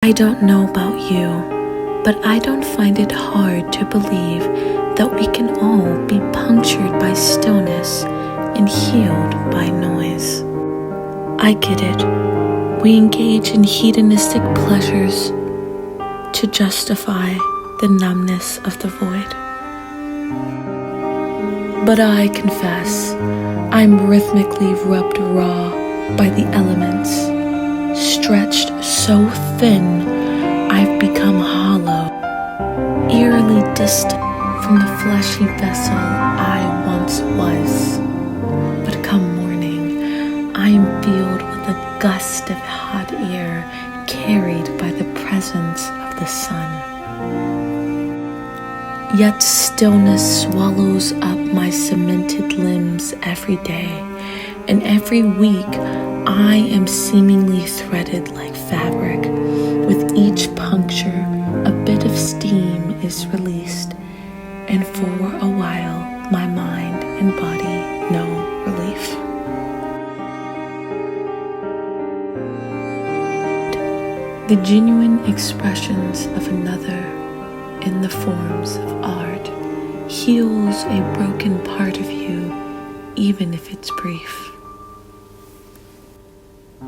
I don't know about you, but I don't find it hard to believe that we can all be punctured by stillness and healed by noise. I get it. We engage in hedonistic pleasures to justify the numbness of the void. But I confess, I'm rhythmically rubbed raw by the elements, stretched so thin I've become hollow, eerily distant from the fleshy vessel I once was. But come morning, I am filled with a gust of hot air carried by the presence of the sun. Yet stillness swallows up my cemented limbs every day, and every week I am seemingly threaded like fabric. With each puncture, a bit of steam is released, and for a while my mind and body know relief. The genuine expressions of another in the forms of art heals a broken part of you, even if it's brief.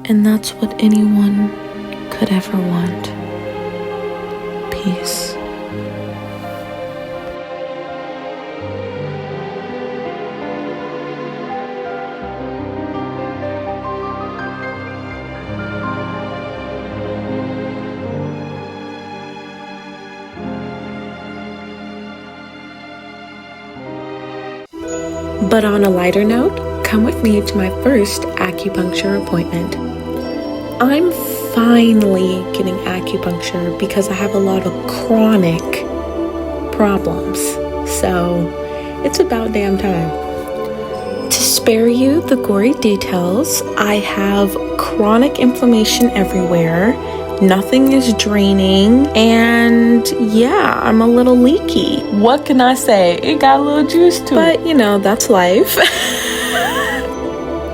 And that's what anyone could ever want. Peace. But on a lighter note, come with me to my first acupuncture appointment. I'm finally getting acupuncture because I have a lot of chronic problems. So it's about damn time. To spare you the gory details, I have chronic inflammation everywhere. Nothing is draining, and yeah, I'm a little leaky. What can I say? It got a little juice to it. But you know, that's life.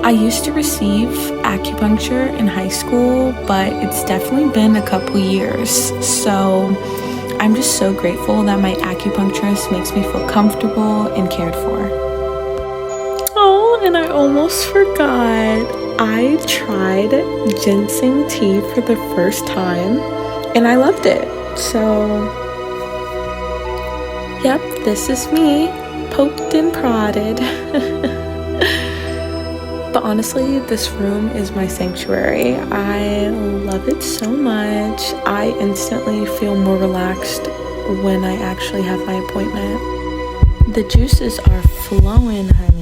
I used to receive acupuncture in high school, but it's definitely been a couple years. So I'm just so grateful that my acupuncturist makes me feel comfortable and cared for. Oh, and I almost forgot. I tried ginseng tea for the first time and I loved it. So, yep, this is me, poked and prodded. But honestly, this room is my sanctuary. I love it so much. I instantly feel more relaxed when I actually have my appointment. The juices are flowing, honey.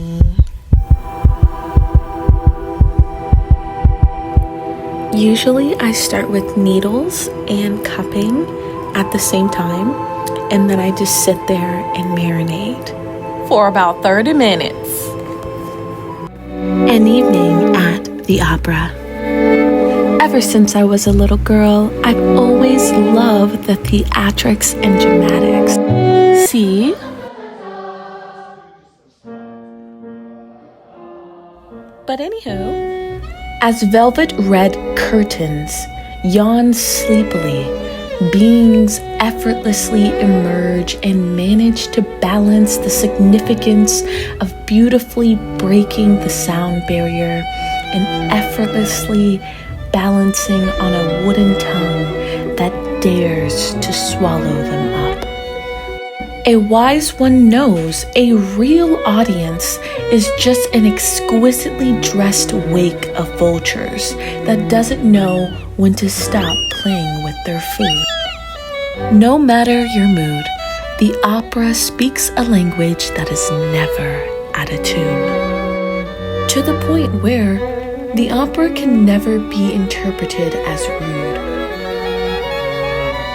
Usually I start with needles and cupping at the same time, and then I just sit there and marinate for about 30 minutes. An evening at the opera. Ever since I was a little girl, I've always loved the theatrics and dramatics. See? But anywho, as velvet red curtains yawn sleepily, beings effortlessly emerge and manage to balance the significance of beautifully breaking the sound barrier and effortlessly balancing on a wooden tongue that dares to swallow them up. A wise one knows a real audience is just an exquisitely dressed wake of vultures that doesn't know when to stop playing with their food. No matter your mood, the opera speaks a language that is never out of tune. To the point where the opera can never be interpreted as rude,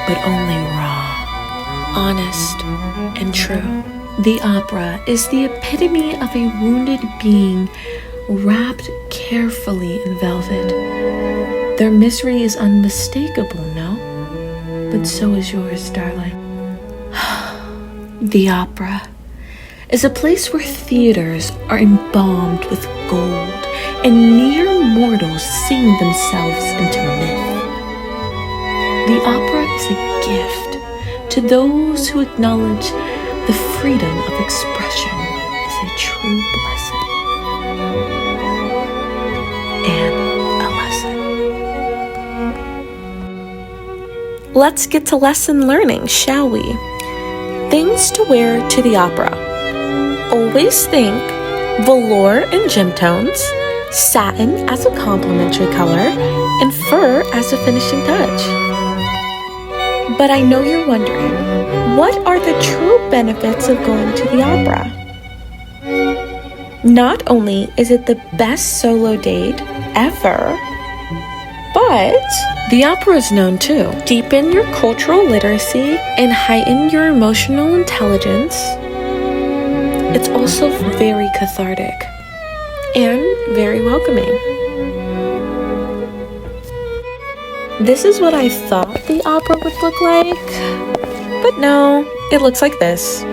but only raw, honest, and true. The opera is the epitome of a wounded being wrapped carefully in velvet. Their misery is unmistakable, no? But so is yours, darling. The opera is a place where theaters are embalmed with gold and mere mortals sing themselves into myth. The opera is a gift to those who acknowledge the freedom of expression is a true blessing and a lesson. Let's get to lesson learning, shall we? Things to wear to the opera. Always think velour and gem tones, satin as a complementary color, and fur as a finishing touch. But I know you're wondering, what are the true benefits of going to the opera? Not only is it the best solo date ever, but the opera is known to deepen your cultural literacy and heighten your emotional intelligence. It's also very cathartic and very welcoming. This is what I thought the opera would look like, but no, it looks like this.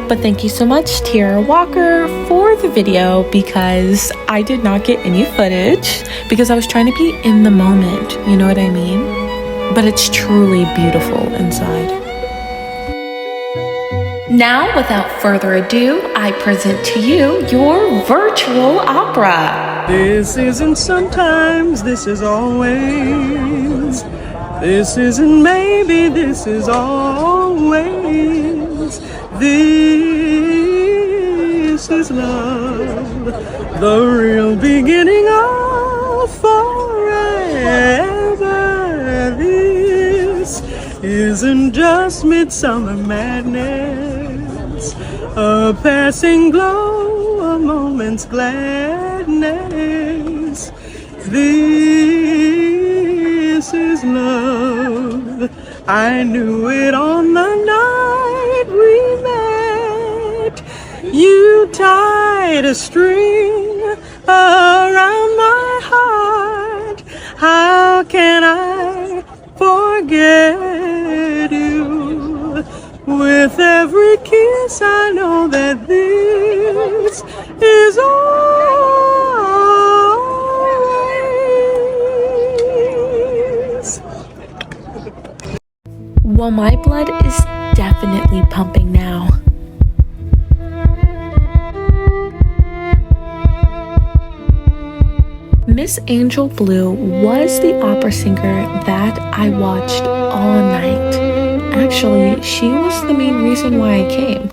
But thank you so much, Tiara Walker, for the video, because I did not get any footage because I was trying to be in the moment, you know what I mean? But it's truly beautiful inside. Now, without further ado, I present to you your virtual opera. This isn't sometimes, this is always. This isn't maybe, this is always. This is love, the real beginning of forever. This isn't just midsummer madness, a passing glow, a moment's gladness. This is love. I knew it on the night we met. You tied a string around my heart. How can I forget you? With every kiss I know that this is always. Well, my blood is definitely pumping now. Miss Angel Blue was the opera singer that I watched all night. Actually, she was the main reason why I came.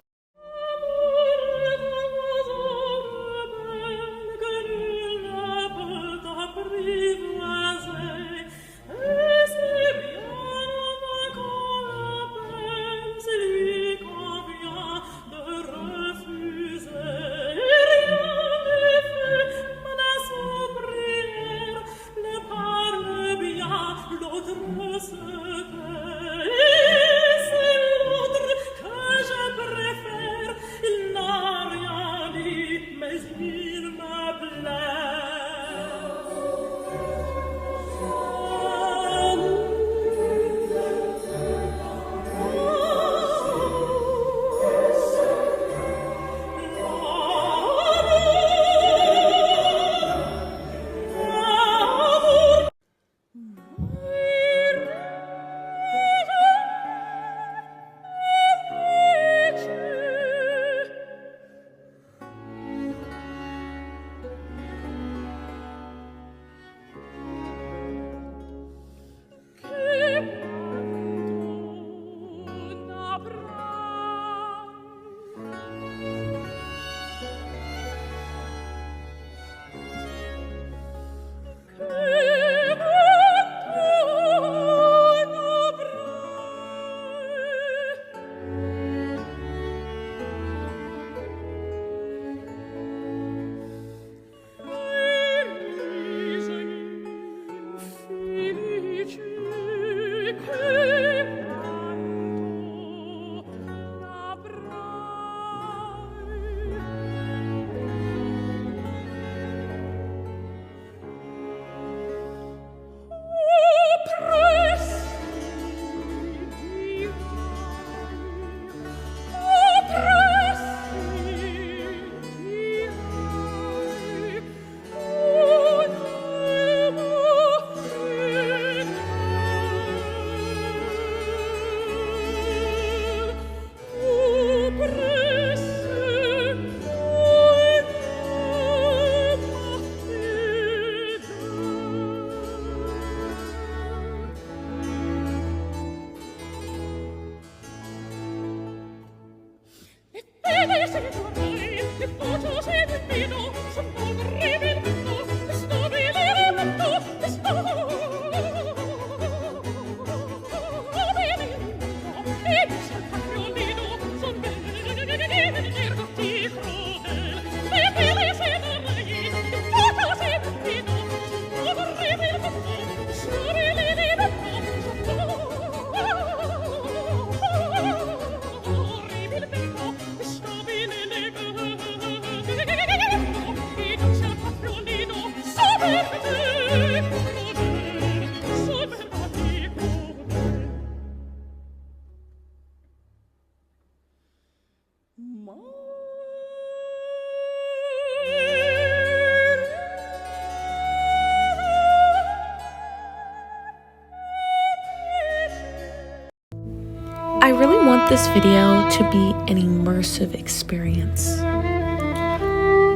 I really want this video to be an immersive experience.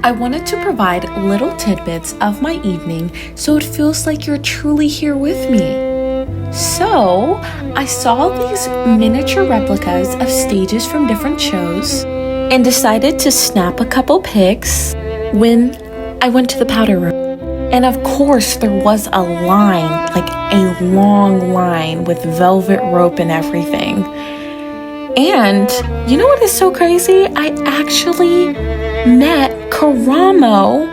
I wanted to provide little tidbits of my evening so it feels like you're truly here with me. So, I saw these miniature replicas of stages from different shows and decided to snap a couple pics when I went to the powder room. And of course, there was a line, like a long line with velvet rope and everything. And you know what is so crazy? I actually met Karamo.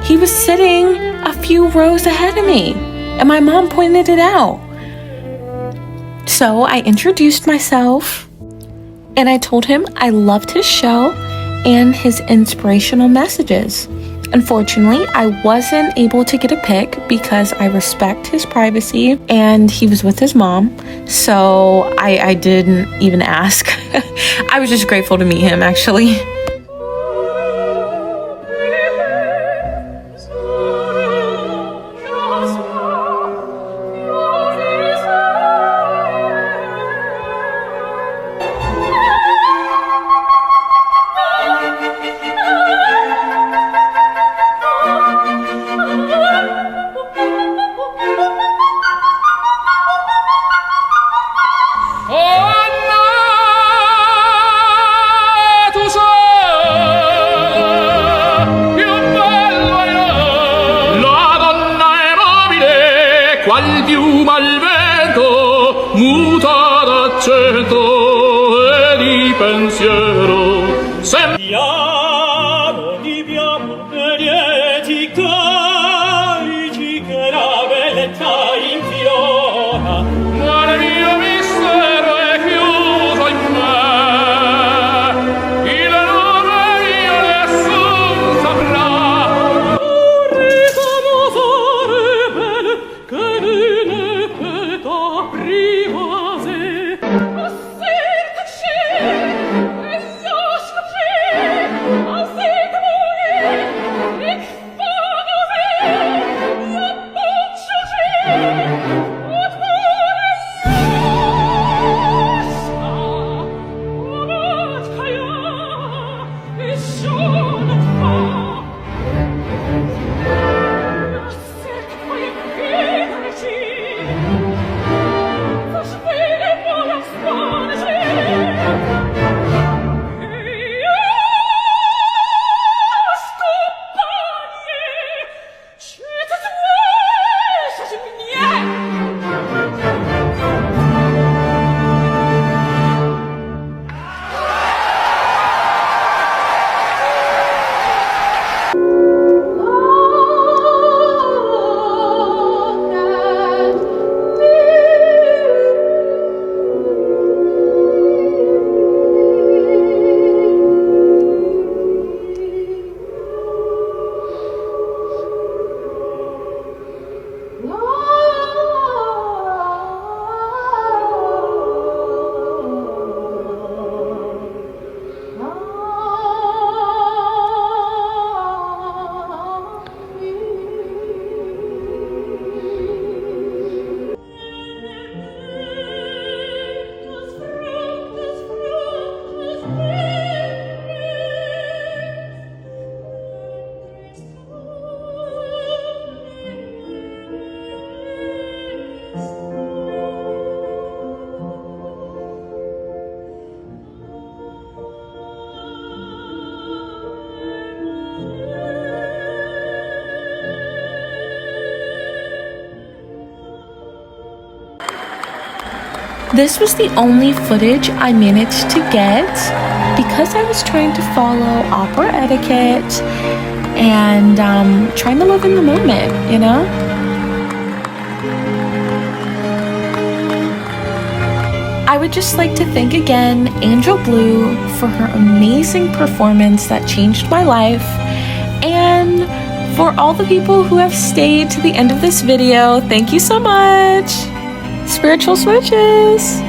He was sitting a few rows ahead of me, and my mom pointed it out. So I introduced myself, and I told him I loved his show and his inspirational messages. Unfortunately, I wasn't able to get a pic because I respect his privacy and he was with his mom, so I didn't even ask. I was just grateful to meet him, actually. qual piuma al vento, muta d'accento e di pensiero. Piano di piano lieti carici che la bellezza infiora. Ma il mio mistero è chiuso in me, il nome mio nessun saprà. Riconosco belle che ne peta privase. This was the only footage I managed to get because I was trying to follow opera etiquette and trying to live in the moment, you know? I would just like to thank again Angel Blue for her amazing performance that changed my life, and for all the people who have stayed to the end of this video, thank you so much. Spiritual switches!